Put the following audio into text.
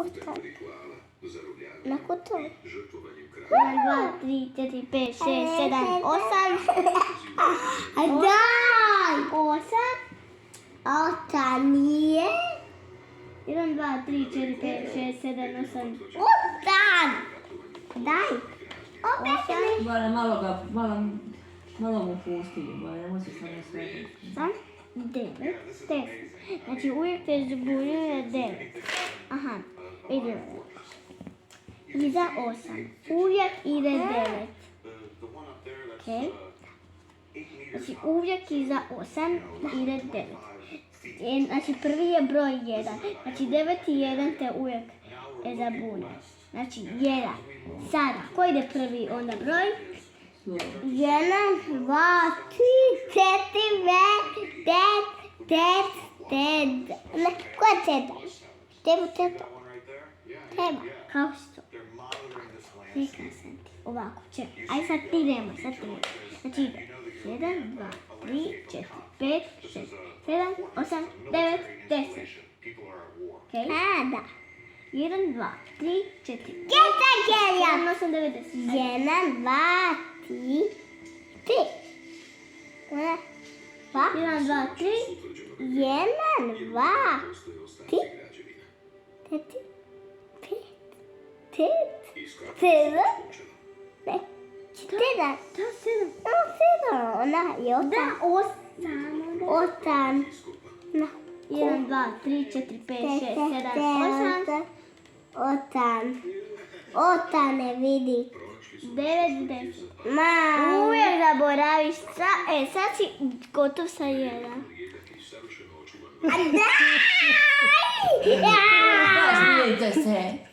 Osam. Nakon to. 1, 2, 3, 4, 5, 6, 7, 8. Daj! 8 nije. 1, 2, 3, 4, 5, 6, 7, 8. 8! Daj! Opet Malo mu pusti, nemoj se samo sve. 9, 10. Znači uvijek te zbunjuje 9. Aha, idemo. Iza 8. Uvijek ide 9. Ok. Znači uvijek iza 8 ide 9. Znači prvi je broj 1. Znači 9 i 1 te uvijek zabunje. Znači 1. Sada, ko ide prvi onda broj? 1, 2, 3, 4, 5, 5, 10. Ne, ko je teta? Teba. Kao što? Rekla sam ti. Ovako, čekaj. Aj sad ti nemoj, Znači ide. 1, 2, 3, 4, 5, 6, 7, 8, 9, 10. Ok? Da. 1, 2, 3, 4, 5, 8, 9, 10. 1, 2, 3, 5. 1, 2, 3. 1, 2, 3, 4, 5, 7. Ne, 7. To 7. Ona je 8. Da, 8. 1, 2, 3, 4, 5, 6, 7, 8. 8 ne vidi. 9, 10. Uvijek zaboraviš. Sad si gotov sa 1. Daj! Smijete se.